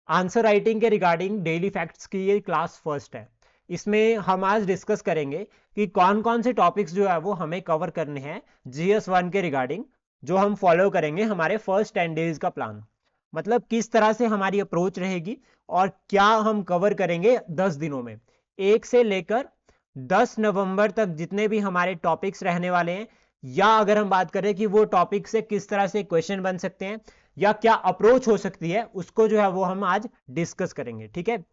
Answer writing के regarding daily facts की ये क्लास फर्स्ट है। इसमें हम आज डिस्कस करेंगे कि कौन कौन से टॉपिक्स जो है वो हमें कवर करने हैं GS1 के रिगार्डिंग, जो हम फॉलो करेंगे हमारे फर्स्ट 10 डेज का प्लान। मतलब किस तरह से हमारी अप्रोच रहेगी और क्या हम कवर करेंगे 10 दिनों में, 1 से लेकर 10 नवंबर तक जितने भी हमारे टॉपिक्स रहने वाले हैं, या अगर हम बात करें कि वो टॉपिक से किस तरह से क्वेश्चन बन सकते हैं या क्या अप्रोच हो सकती है, उसको जो है वो हम आज डिस्कस करेंगे। ठीक है,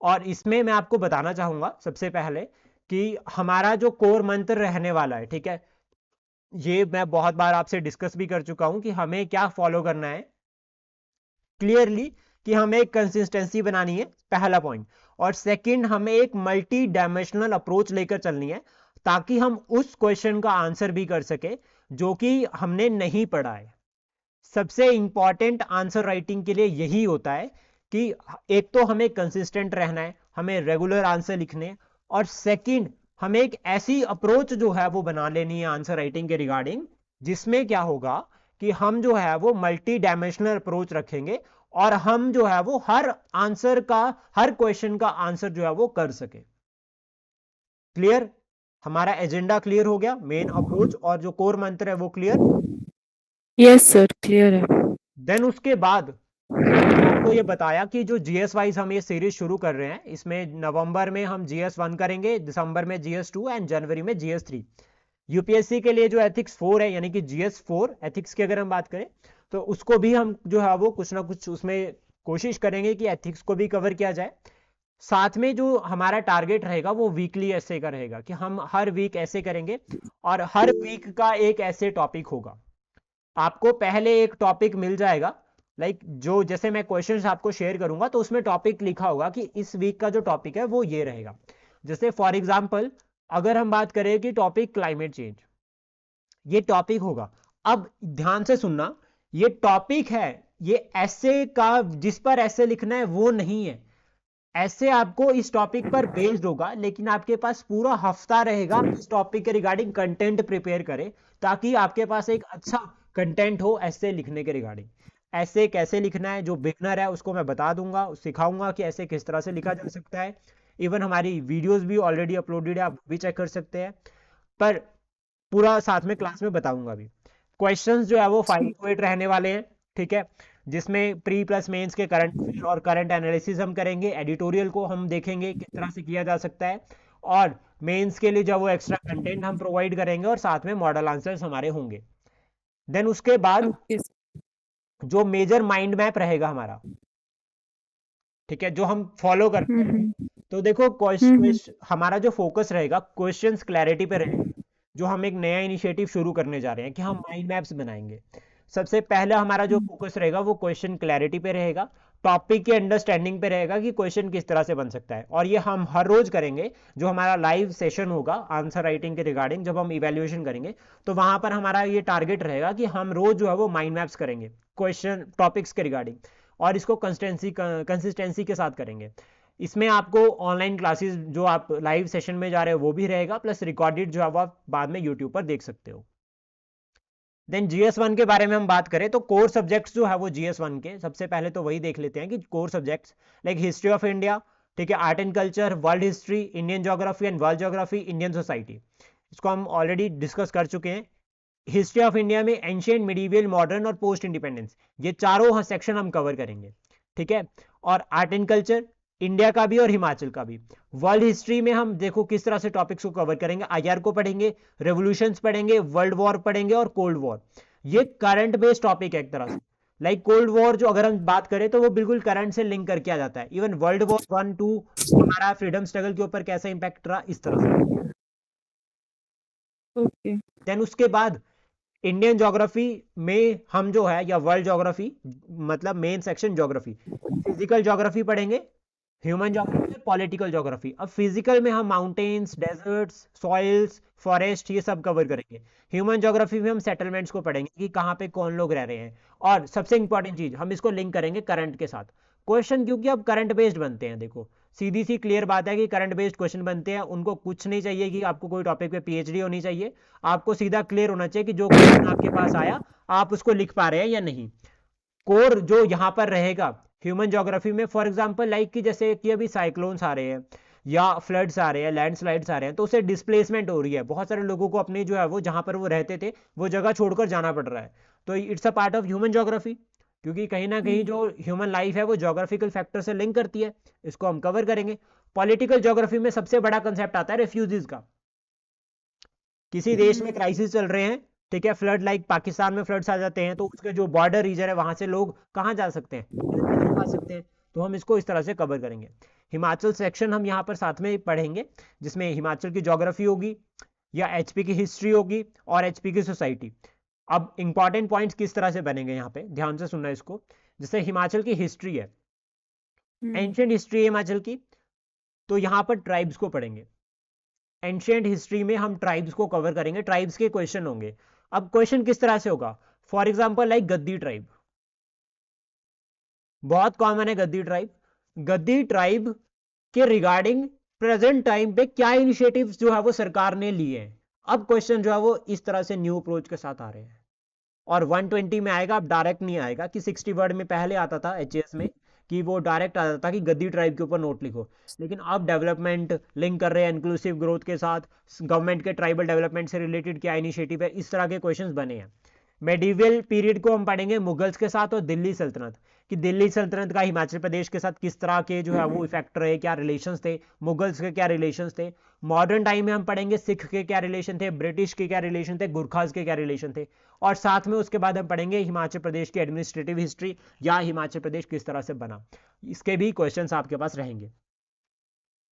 और इसमें मैं आपको बताना चाहूंगा सबसे पहले कि हमारा जो कोर मंत्र रहने वाला है, ठीक है, ये मैं बहुत बार आपसे डिस्कस भी कर चुका हूं कि हमें क्या फॉलो करना है क्लियरली, कि हमें एक कंसिस्टेंसी बनानी है, पहला पॉइंट। और सेकंड, हमें एक मल्टी डायमेंशनल अप्रोच लेकर चलनी है ताकि हम उस क्वेश्चन का आंसर भी कर सके जो कि हमने नहीं पढ़ा है। सबसे इंपॉर्टेंट आंसर राइटिंग के लिए यही होता है कि एक तो हमें कंसिस्टेंट रहना है, हमें रेगुलर आंसर लिखने हैं, और सेकंड हमें एक ऐसी अप्रोच जो है वो बना लेनी है आंसर राइटिंग के रिगार्डिंग, जिसमें क्या होगा कि हम जो है वो मल्टी डायमेंशनल अप्रोच रखेंगे और हम जो है वो हर आंसर का, हर क्वेश्चन का आंसर जो है वो कर सके। क्लियर? हमारा एजेंडा क्लियर हो गया, मेन अप्रोच और जो कोर मंत्र है वो क्लियर। यस सर, क्लियर है। देन उसके बाद मैंने आपको ये बताया कि जो GS वाइज हम ये सीरीज शुरू कर रहे हैं, इसमें नवंबर में हम GS1 करेंगे, दिसंबर में GS2 एंड जनवरी में GS3। यूपीएससी के लिए जो एथिक्स 4 है, यानी कि GS4 एथिक्स की अगर हम बात करें, तो उसको भी हम जो है वो कुछ ना कुछ उसमें कोशिश करेंगे कि एथिक्स को भी कवर किया जाए। साथ में जो हमारा टारगेट रहेगा वो वीकली ऐसे का रहेगा कि हम हर वीक ऐसे करेंगे और हर वीक का एक ऐसे टॉपिक होगा। आपको पहले एक टॉपिक मिल जाएगा, जो जैसे मैं क्वेश्चंस आपको शेयर करूंगा तो उसमें टॉपिक लिखा होगा कि इस वीक का जो टॉपिक है वो ये रहेगा। जैसे फॉर एग्जांपल अगर हम बात करें कि टॉपिक क्लाइमेट चेंज, ये टॉपिक होगा। अब ध्यान से सुनना, ये टॉपिक है, ये ऐसे का जिस पर ऐसे लिखना है वो नहीं है। ऐसे आपको इस टॉपिक पर बेस्ड होगा, लेकिन आपके पास पूरा हफ्ता रहेगा इस टॉपिक के रिगार्डिंग कंटेंट प्रिपेयर करें, ताकि आपके पास एक अच्छा कंटेंट हो ऐसे लिखने के रिगार्डिंग। ऐसे कैसे लिखना है, जो बिगनर है उसको मैं बता दूंगा, सिखाऊंगा कि ऐसे किस तरह से लिखा जा सकता है। इवन हमारी वीडियोस भी ऑलरेडी अपलोडेड है, आप भी चेक कर सकते हैं। पर पूरा साथ में क्लास में बताऊंगा भी। क्वेश्चंस जो है वो 5 to 8 रहने वाले हैं, ठीक है, जिसमें प्री प्लस मेंस के करंट और करंट एनालिसिस हम करेंगे, एडिटोरियल को हम देखेंगे किस तरह से किया जा सकता है, और मेंस के लिए जो वो एक्स्ट्रा कंटेंट हम प्रोवाइड करेंगे, और साथ में मॉडल आंसर्स हमारे होंगे। देन उसके बाद ओके। जो मेजर माइंड मैप रहेगा हमारा, ठीक है, जो हम फॉलो करते हैं, हम्म। तो देखो हम्म। हमारा जो फोकस रहेगा क्वेश्चंस क्लैरिटी पे रहेगा। जो हम एक नया इनिशिएटिव शुरू करने जा रहे हैं कि हम माइंड मैप्स बनाएंगे, सबसे पहले हमारा जो फोकस रहेगा वो क्वेश्चन क्लैरिटी पे रहेगा, टॉपिक के अंडरस्टैंडिंग पे रहेगा कि क्वेश्चन किस तरह से बन सकता है। और ये हम हर रोज करेंगे, जो हमारा लाइव सेशन होगा आंसर राइटिंग के रिगार्डिंग, जब हम इवेल्युएशन करेंगे तो वहां पर हमारा ये टारगेट रहेगा कि हम रोज जो है वो माइंड मैप्स करेंगे क्वेश्चन टॉपिक्स के रिगार्डिंग, और इसको कंसिस्टेंसी के साथ करेंगे। इसमें आपको ऑनलाइन क्लासेस जो आप लाइव सेशन में जा रहे हो वो भी रहेगा, प्लस रिकॉर्डेड जो है वो आप बाद में यूट्यूब पर देख सकते हो। देन GS1 के बारे में हम बात करें तो कोर सब्जेक्ट्स जो है वो GS1 के, सबसे पहले तो वही देख लेते हैं कि core subjects like history of India, ठीक है, art and culture, world history, Indian geography and world geography, Indian society, इसको हम ऑलरेडी डिस्कस कर चुके हैं। हिस्ट्री ऑफ इंडिया में एंशियंट, मिडीवियल, मॉडर्न और पोस्ट इंडिपेंडेंस, ये चारों सेक्शन हम कवर करेंगे, ठीक है। और आर्ट एंड कल्चर इंडिया का भी और हिमाचल का भी। वर्ल्ड हिस्ट्री में हम देखो किस तरह से टॉपिक्स को कवर करेंगे, आईआर को पढ़ेंगे, रेवोल्यूशंस पढ़ेंगे, वर्ल्ड वॉर पढ़ेंगे और कोल्ड वॉर। ये करंट बेस्ड टॉपिक है एक तरह से। कोल्ड वॉर जो अगर हम बात करें तो वो बिल्कुल करंट से लिंक करके आ जाता है। इवन वर्ल्ड वॉर 1 2 हमारा फ्रीडम स्ट्रगल के ऊपर कैसा इंपैक्ट रहा, इस तरह से। ओके। देन उसके बाद इंडियन ज्योग्राफी में हम जो है, या वर्ल्ड ज्योग्राफी, मतलब main section geography, physical geography पढ़ेंगे, ह्यूमन ज्योग्राफी, पॉलिटिकल ज्योग्राफी। अब फिजिकल में हम माउंटेन्स, डेजर्ट्स, सॉइल्स, फॉरेस्ट, ये सब कवर करेंगे। ह्यूमन ज्योग्राफी में हम सेटलमेंट्स को पढ़ेंगे कि कहाँ पे कौन लोग रह रहे हैं, और सबसे इंपॉर्टेंट चीज हम इसको लिंक करेंगे करंट के साथ। क्वेश्चन क्योंकि अब करंट बेस्ड बनते हैं, देखो सीधी सी क्लियर बात है कि करंट बेस्ड क्वेश्चन बनते हैं, उनको कुछ नहीं चाहिए कि आपको कोई टॉपिक पे पीएचडी होनी चाहिए। आपको सीधा क्लियर होना चाहिए कि जो क्वेश्चन आपके पास आया आप उसको लिख पा रहे हैं या नहीं। कोर जो यहां पर रहेगा, ह्यूमन ज्योग्राफी में फॉर एग्जांपल लाइक कि जैसे कि अभी साइक्लोन्स आ रहे हैं या फ्लड्स आ रहे हैं, लैंडस्लाइड्स आ रहे हैं, तो उससे डिस्प्लेसमेंट हो रही है, बहुत सारे लोगों को अपने जो है वो जहां पर वो रहते थे वो जगह छोड़कर जाना पड़ रहा है। तो it's a part of human geography, क्योंकि कहीं ना कहीं जो ह्यूमन लाइफ है वो ज्योग्राफिकल फैक्टर से लिंक करती है। इसको हम कवर करेंगे। पॉलिटिकल ज्योग्राफी में सबसे बड़ा कंसेप्ट आता है रेफ्यूजीज का। किसी देश में क्राइसिस चल रहे हैं, ठीक है, फ्लड लाइक पाकिस्तान में फ्लड्स आ जाते हैं, तो उसके जो बॉर्डर रीजन है वहां से लोग कहाँ जा सकते हैं, इधर आ सकते हैं। तो हम इसको इस तरह से कवर करेंगे। हिमाचल सेक्शन हम यहाँ पर साथ में पढ़ेंगे, जिसमें हिमाचल की ज्योग्राफी होगी या एचपी की हिस्ट्री होगी और एचपी की सोसाइटी। अब इंपॉर्टेंट पॉइंट्स किस तरह से बनेंगे यहाँ पे ध्यान से सुनना इसको। जैसे हिमाचल की हिस्ट्री है, एंशियंट हिस्ट्री है हिमाचल की, तो यहाँ पर ट्राइब्स को पढ़ेंगे। एंशियंट हिस्ट्री में हम ट्राइब्स को कवर करेंगे, ट्राइब्स के क्वेश्चन होंगे। अब क्वेश्चन किस तरह से होगा, for example like Gaddi tribe, बहुत कॉमन है गद्दी ट्राइब। गद्दी ट्राइब के रिगार्डिंग प्रेजेंट टाइम पे क्या इनिशिएटिव्स जो है वो सरकार ने लिए हैं। अब क्वेश्चन जो है वो इस तरह से न्यू अप्रोच के साथ आ रहे हैं, और 120 में आएगा, अब डायरेक्ट नहीं आएगा कि 60 वर्ड में पहले आता था एचएस में कि वो डायरेक्ट आता था कि गद्दी ट्राइब के ऊपर नोट लिखो। लेकिन अब डेवलपमेंट लिंक कर रहे हैं इंक्लूसिव ग्रोथ के साथ, गवर्नमेंट के ट्राइबल डेवलपमेंट से रिलेटेड क्या इनिशिएटिव है, इस तरह के क्वेश्चंस बने हैं। मेडिवल पीरियड को हम पढ़ेंगे मुगल्स के साथ और दिल्ली सल्तनत, कि दिल्ली सल्तनत का हिमाचल प्रदेश के साथ किस तरह के जो है वो इफेक्ट रहे, क्या रिलेशंस थे, मुगल्स के क्या रिलेशंस थे। मॉडर्न टाइम में हम पढ़ेंगे सिख के क्या रिलेशन थे, ब्रिटिश के क्या रिलेशन थे, गुरखाज के क्या रिलेशन थे। और साथ में उसके बाद हम पढ़ेंगे हिमाचल प्रदेश की एडमिनिस्ट्रेटिव हिस्ट्री, या हिमाचल प्रदेश किस तरह से बना। इसके भी क्वेश्चंस आपके पास रहेंगे।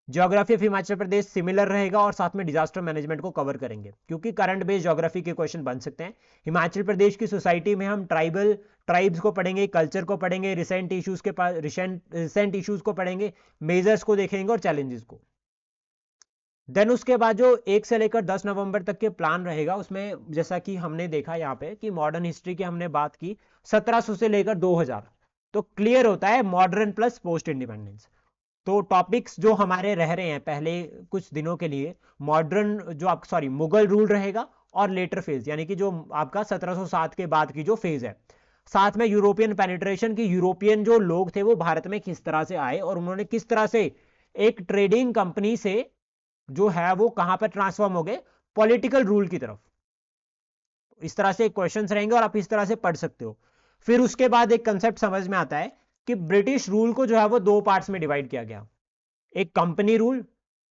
Geography of Himachal Pradesh similar रहेगा, और साथ में डिजास्टर मैनेजमेंट को कवर करेंगे, क्योंकि करंट बेस्ड ज्योग्राफी के क्वेश्चन बन सकते हैं। हिमाचल प्रदेश की सोसाइटी में हम ट्राइब्स को पढ़ेंगे, कल्चर को पढ़ेंगे, रिसेंट इश्यूज को पढ़ेंगे, मेजर्स को देखेंगे और चैलेंजेस को। देन उसके बाद जो 1 से लेकर 10 नवंबर तक के प्लान रहेगा, उसमें जैसा कि हमने देखा यहाँ पे कि मॉडर्न हिस्ट्री की हमने बात की 1700 से लेकर 2000, तो क्लियर होता है मॉडर्न प्लस पोस्ट इंडिपेंडेंस। तो टॉपिक्स जो हमारे रह रहे हैं पहले कुछ दिनों के लिए, मॉडर्न जो आप सॉरी मुगल रूल रहेगा, और लेटर फेज यानी कि जो आपका 1707 के बाद की जो फेज है। साथ में यूरोपियन पेनिट्रेशन की, यूरोपियन जो लोग थे वो भारत में किस तरह से आए और उन्होंने किस तरह से एक ट्रेडिंग कंपनी से जो है वो कहां पर ट्रांसफॉर्म हो गए, पॉलिटिकल रूल की तरफ। इस तरह से क्वेश्चंस रहेंगे और आप इस तरह से पढ़ सकते हो। फिर उसके बाद एक कंसेप्ट समझ में आता है कि ब्रिटिश रूल को जो है वो 2 पार्ट्स में डिवाइड किया गया। एक कंपनी रूल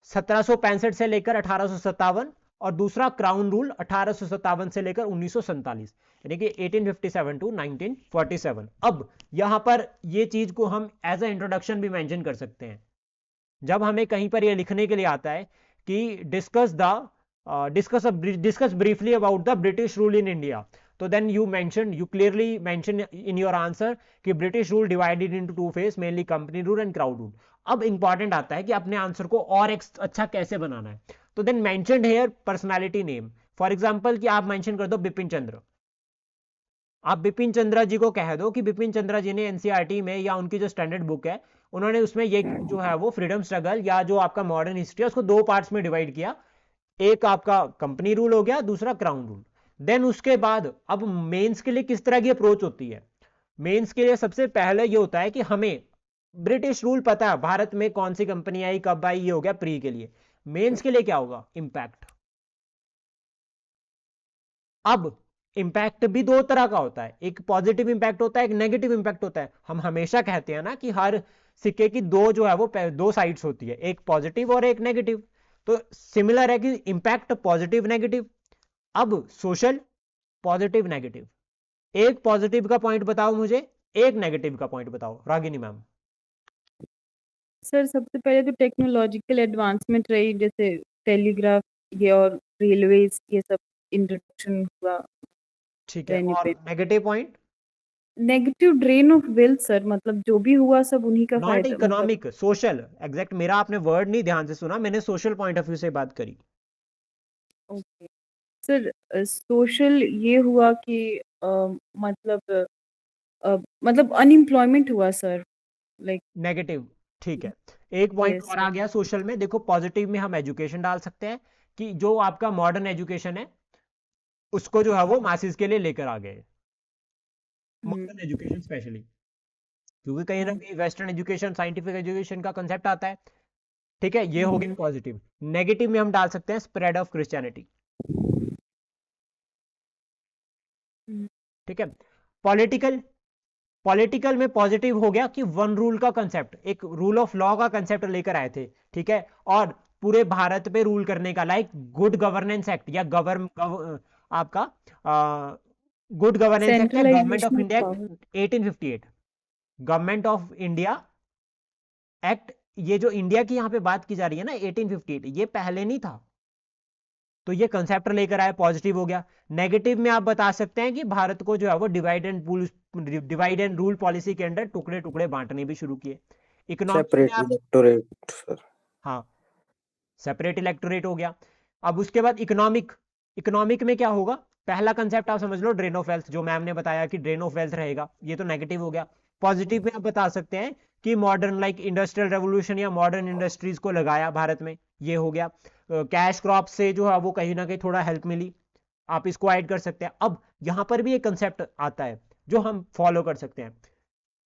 1765 से लेकर 1857, और दूसरा क्राउन रूल 1857 से लेकर 1947, यानी कि 1857 टू 1947। अब यहां पर ये चीज को हम एज अ इंट्रोडक्शन भी मेंशन कर सकते हैं। जब हमें कहीं पर ये लिखने के लिए आता है कि discuss briefly about the British rule in India, तो then you clearly mention in your answer कि British rule divided into 2 phase, mainly company rule and crown rule. अब इंपॉर्टेंट आता है कि अपने आंसर को और अच्छा कैसे बनाना है। तो then mentioned here personality name, for example कि आप मेंशन कर दो बिपिन चंद्र। आप बिपिन चंद्रा जी को कह दो कि बिपिन चंद्रा जी ने एनसीईआरटी में या उनकी जो स्टैंडर्ड बुक है उन्होंने उसमें ये जो है वो फ्रीडम स्ट्रगल या जो आपका मॉडर्न हिस्ट्री है उसको 2 पार्ट्स में डिवाइड किया। एक आपका कंपनी रूल हो गया, दूसरा क्राउन रूल। देन उसके बाद अब मेंस के लिए किस तरह की अप्रोच होती है। मेंस के लिए सबसे पहले ये होता है कि हमें ब्रिटिश रूल पता है, भारत में कौन सी कंपनी आई कब आई, ये हो गया प्री के लिए। मेंस के लिए क्या होगा, इंपैक्ट। अब इंपैक्ट भी 2 तरह का होता है, एक पॉजिटिव इंपैक्ट होता है, एक नेगेटिव इंपैक्ट होता है। हम हमेशा कहते हैं ना कि हर सिक्के की 2 जो है वो 2 साइड्स होती है, एक पॉजिटिव और एक नेगेटिव। तो सिमिलर है कि इंपैक्ट पॉजिटिव नेगेटिव। अब सोशल पॉजिटिव नेगेटिव, एक पॉजिटिव का पॉइंट बताओ मुझे, एक नेगेटिव का पॉइंट बताओ रागिनी मैम। सर सबसे पहले तो टेक्नोलॉजिकल एडवांसमेंट रही, जैसे टेलीग्राफ ये और रेलवेज ये सब इंट्रोडक्शन हुआ ठीक है, रहने और पे। Negative point negative drain of wealth sir, मतलब जो भी हुआ सब उन्हीं का नॉट फायदा, मतलब इकोनॉमिक, सोशल। एग्जैक्ट, मेरा आपने वर्ड नहीं ध्यान से सुना, मैंने सोशल पॉइंट ऑफ व्यू से बात करी। Okay sir. सोशल ये हुआ कि मतलब मतलब अनएम्प्लॉयमेंट हुआ सर, लाइक नेगेटिव, ठीक है। एक पॉइंट यस और आ गया सोशल में, देखो पॉजिटिव में हम एजुकेशन डाल सकते हैं कि जो आपका मॉडर्न एजुकेशन है उसको जो है वो मासिस के लिए लेकर आ गए, मॉडर्न एजुकेशन स्पेशली। क्योंकि कहीं ना कहीं वेस्टर्न एजुकेशन, साइंटिफिक एजुकेशन का कंसेप्ट आता है। ठीक है, ये हो गया पॉजिटिव। नेगेटिव में हम डाल सकते हैं स्प्रेड ऑफ क्रिश्चियनिटी। ठीक है, पॉलिटिकल, पॉलिटिकल में पॉजिटिव हो गया कि वन रूल का कंसेप्ट, एक रूल ऑफ लॉ का कंसेप्ट लेकर आए थे। ठीक है, और पूरे भारत पे रूल करने का, लाइक गुड गवर्नेंस एक्ट या आपका गुड गवर्नेंस एक्ट या government of Centralization of India power. Act 1858, government of India act. ये जो इंडिया की यहां पे बात की जा रही है ना 1858, ये पहले नहीं था। तो ये कंसेप्ट लेकर आए, पॉजिटिव हो गया। नेगेटिव में आप बता सकते हैं कि भारत को जो है वो डिवाइड एंड रूल पॉलिसी के अंदर टुकड़े टुकड़े बांटने भी शुरू किए। इकोनॉमिक में सेपरेट आप, इलेक्टोरेट सर। हाँ, सेपरेट इलेक्टोरेट हो गया। अब उसके बाद इकोनॉमिक, इकोनॉमिक में क्या होगा, पहला कंसेप्ट आप समझ लो ड्रेन ऑफ वेल्थ, जो मैम ने बताया कि ड्रेन ऑफ वेल्थ रहेगा, ये तो नेगेटिव हो गया। पॉजिटिव में आप बता सकते हैं कि मॉडर्न लाइक इंडस्ट्रियल रेवोल्यूशन या मॉडर्न इंडस्ट्रीज को लगाया भारत में, ये हो गया। कैश क्रॉप से जो है वो कहीं ना कहीं थोड़ा हेल्प मिली, आप इसको ऐड कर सकते हैं। अब यहां पर भी एक कंसेप्ट आता है जो हम फॉलो कर सकते हैं,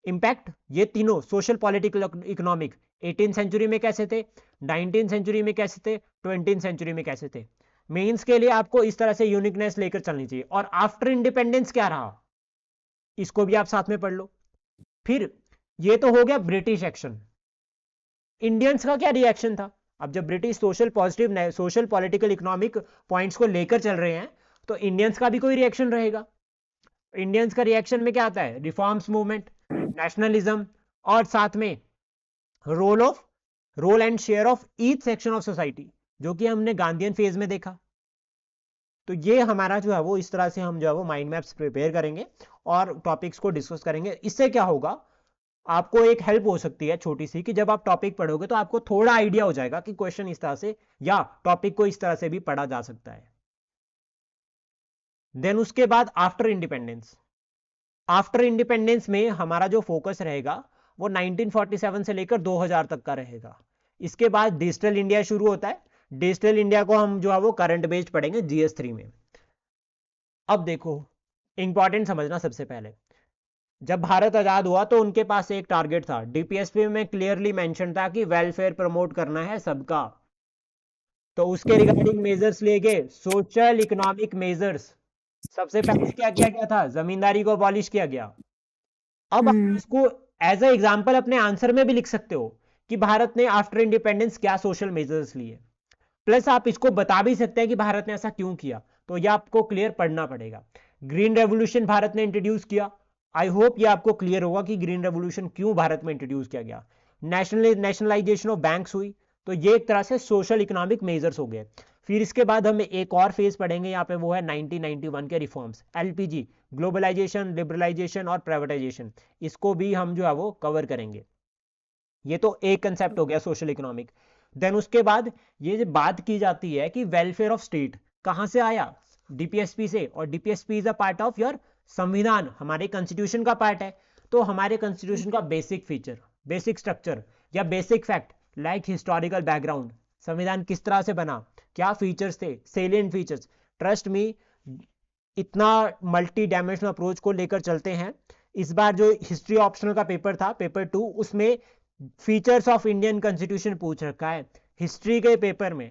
इंपैक्ट। ये तीनों social, political, economic 18th century में कैसे थे, 19th सेंचुरी में कैसे थे, 20th सेंचुरी में कैसे थे। मेंस के लिए आपको इस तरह से यूनिकनेस लेकर चलनी चाहिए। और आफ्टर इंडिपेंडेंस क्या रहा, इसको भी आप साथ में पढ़ लो। फिर ये तो हो गया ब्रिटिश एक्शन, इंडियंस का क्या रिएक्शन था। अब जब British social positive, social political economic points को लेकर चल रहे हैं, तो इंडियंस का भी कोई रिएक्शन रहेगा। इंडियंस का रिएक्शन में क्या आता है, रिफॉर्म्स मूवमेंट, नेशनलिज्म, और साथ में role and share of each section of society, जो कि हमने गांधीयन फेज में देखा। तो ये हमारा जो है वो इस तरह से हम जो है वो माइंड मैप्स प्रिपेयर करेंगे और टॉपिक्स को डिस्कस करेंगे। इससे क्या होगा, आपको एक हेल्प हो सकती है छोटी सी, कि जब आप टॉपिक पढ़ोगे तो आपको थोड़ा आइडिया हो जाएगा कि क्वेश्चन इस तरह से या टॉपिक को इस तरह से भी पढ़ा जा सकता है। देन उसके बाद आफ्टर इंडिपेंडेंस, आफ्टर इंडिपेंडेंस में हमारा जो फोकस रहेगा वो 1947 से लेकर 2000 तक का रहेगा। इसके बाद डिजिटल इंडिया शुरू होता है। डिजिटल इंडिया को हम जो है वो करंट बेस्ड पढ़ेंगे GS3 में। अब देखो, इंपॉर्टेंट समझना, सबसे पहले जब भारत आजाद हुआ तो उनके पास एक टारगेट था, DPSP में क्लियरली मेंशन था कि वेलफेयर प्रमोट करना है सबका। तो उसके रिगार्डिंग मेजर्स लिए गए, सोशल इकोनॉमिक मेजर्स। सबसे पहले क्या किया गया था, जमींदारी को अबॉलिश किया गया। अब आप इसको एज ए एग्जांपल अपने आंसर में भी लिख सकते हो कि भारत ने आफ्टर इंडिपेंडेंस क्या सोशल मेजर्स लिए, प्लस आप इसको बता भी सकते हैं कि भारत ने ऐसा क्यों किया। तो ये आपको क्लियर पढ़ना पड़ेगा। ग्रीन रेवोल्यूशन भारत ने इंट्रोड्यूस किया, आई होप ये आपको क्लियर होगा कि ग्रीन रेवोल्यूशन क्यों भारत में इंट्रोड्यूस किया गया। नेशनलाइजेशन ऑफ बैंक्स हुई, तो ये एक तरह से सोशल इकोनॉमिक मेजर्स हो गए। फिर इसके बाद हम एक और फेज पढ़ेंगे यहाँ पे, वो है 1991 के रिफॉर्म्स, LPG, ग्लोबलाइजेशन, लिबरलाइजेशन और प्राइवेटाइजेशन। इसको भी हम जो है वो कवर करेंगे। ये तो एक कंसेप्ट हो गया सोशल इकोनॉमिक। देन उसके बाद ये जो बात की जाती है कि वेलफेयर ऑफ स्टेट कहां से आया, DPSP से, और DPSP is a part of your संविधान, हमारे कॉन्स्टिट्यूशन का पार्ट है। तो हमारे कॉन्स्टिट्यूशन का बेसिक फीचर, बेसिक स्ट्रक्चर या basic fact, like historical background, संविधान किस तरह से बना, क्या फीचर्स थे, सेलिएंट फीचर्स। ट्रस्ट मी, इतना मल्टी डायमेंशनल अप्रोच को लेकर चलते हैं। इस बार जो हिस्ट्री ऑप्शनल का पेपर था, पेपर 2, उसमें फीचर्स ऑफ इंडियन कॉन्स्टिट्यूशन पूछ रखा है हिस्ट्री के पेपर में।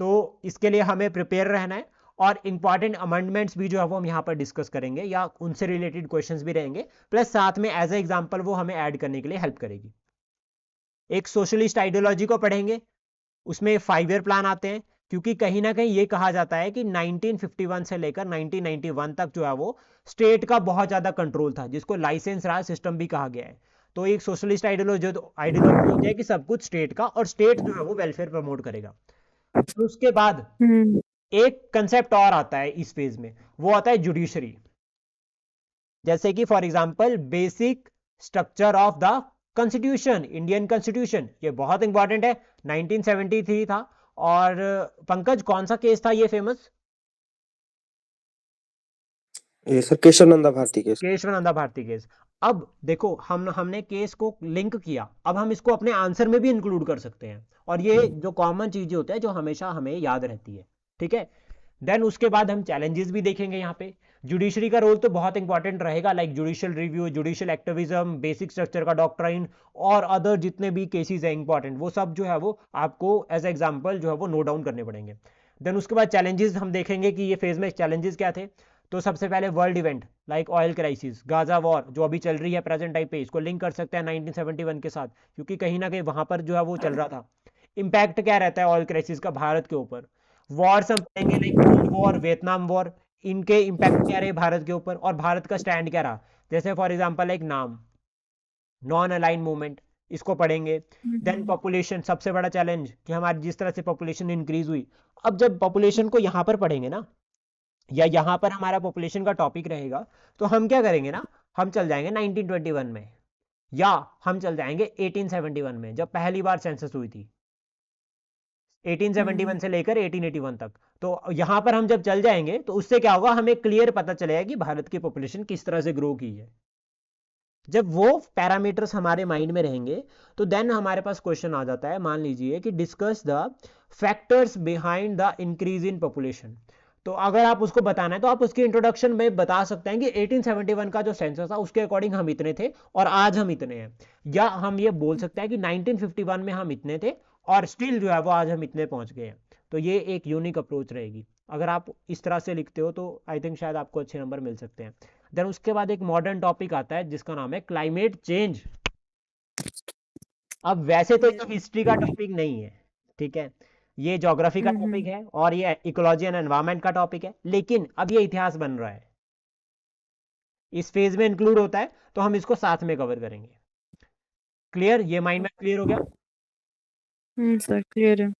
तो इसके लिए हमें प्रिपेयर रहना है, और इंपॉर्टेंट अमेंडमेंट्स भी जो है वो हम यहाँ पर डिस्कस करेंगे, या उनसे रिलेटेड क्वेश्चंस भी रहेंगे, प्लस साथ में एज ए एग्जांपल वो हमें ऐड करने के लिए हेल्प करेगी। एक सोशलिस्ट आइडियोलॉजी को पढ़ेंगे, उसमें 5 ईयर प्लान आते हैं, क्योंकि कहीं ना कहीं ये कहा जाता है कि 1951 से लेकर 1991 तक जो है वो स्टेट का बहुत ज्यादा कंट्रोल था, जिसको लाइसेंस राज सिस्टम भी कहा गया है। तो एक सोशलिस्ट आइडियोलॉजी होती है कि सब कुछ स्टेट का, और स्टेट जो है वो वेलफेयर प्रमोट करेगा। तो उसके बाद एक कंसेप्ट और आता है इस फेज में, वो आता है जुडिशरी। जैसे कि for example basic structure of the constitution, Indian constitution, ये बहुत इंपॉर्टेंट है, 1973 था। और पंकज, कौन सा केस था ये फेमस? ये sir Kesavananda Bharati case. Kesavananda Bharati case. अब देखो, हमने केस को लिंक किया, अब हम इसको अपने आंसर में भी इंक्लूड कर सकते हैं, और ये जो कॉमन चीजें होती है जो हमेशा हमें याद रहती है। ठीक है, देन उसके बाद हम चैलेंजेस भी देखेंगे यहाँ पे। जुडिशरी का रोल तो बहुत इंपॉर्टेंट रहेगा, like judicial review, judicial activism, basic structure का डॉक्ट्राइन और अदर जितने भी केसेस है इंपॉर्टेंट, वो सब जो है वो आपको एज एग्जांपल जो है वो नोट डाउन करने पड़ेंगे। देन उसके बाद चैलेंजेस हम देखेंगे कि ये फेज में चैलेंजेस क्या थे। तो सबसे पहले world event like oil crisis, Gaza war जो अभी चल रही है प्रेजेंट टाइम पे, इसको लिंक कर सकते हैं 1971 के साथ, क्योंकि कहीं ना कहीं वहां पर जो है वो चल रहा था। इम्पैक्ट क्या रहता है ऑयल क्राइसिस का भारत के ऊपर। वॉर्स हम पढ़ेंगे like cold war, Vietnam war, इनके इम्पैक्ट क्या रहे भारत के ऊपर और भारत का स्टैंड क्या रहा। जैसे फॉर एग्जांपल एक नाम नॉन अलाइन मूवमेंट, इसको पढ़ेंगे। देन पॉपुलेशन, सबसे बड़ा चैलेंज कि हमारी जिस तरह से पॉपुलेशन इंक्रीज हुई। अब जब पॉपुलेशन को यहाँ पर पढ़ेंगे ना, या यहाँ पर हमारा पॉपुलेशन का टॉपिक रहेगा, तो हम क्या करेंगे ना, हम चल जाएंगे 1921 में, या हम चल जाएंगे 1871 में जब पहली बार सेंसस हुई थी, 1871 से लेकर 1881 तक। तो यहां पर हम जब चल जाएंगे तो उससे क्या होगा, हमें क्लियर पता चलेगा कि भारत की पॉपुलेशन किस तरह से ग्रो की है। जब वो पैरामीटर्स हमारे माइंड में रहेंगे तो देन हमारे पास क्वेश्चन आ जाता है, मान लीजिए कि discuss the factors behind the increase in population. तो अगर आप उसको बताना है तो आप उसकी इंट्रोडक्शन में बता सकते हैं कि 1871 का जो सेंसस था उसके अकॉर्डिंग हम इतने थे और आज हम इतने हैं। या हम ये बोल सकते हैं कि 1951 में हम इतने थे और स्टिल जो है वो आज हम इतने पहुंच गए हैं। तो ये एक यूनिक अप्रोच रहेगी। अगर आप इस तरह से लिखते हो तो आई थिंक शायद आपको अच्छे नंबर मिल सकते हैं। देन उसके बाद एक मॉडर्न टॉपिक आता है जिसका नाम है क्लाइमेट चेंज। अब वैसे तो ये हिस्ट्री का टॉपिक नहीं है, ठीक है, ये ज्योग्राफी का टॉपिक है और ये इकोलॉजी एंड एनवायरनमेंट का टॉपिक है, लेकिन अब ये इतिहास बन रहा है, इस फेज में इंक्लूड होता है, तो हम इसको साथ में कवर करेंगे। क्लियर, ये माइंड में क्लियर हो गया? सर क्लियर है।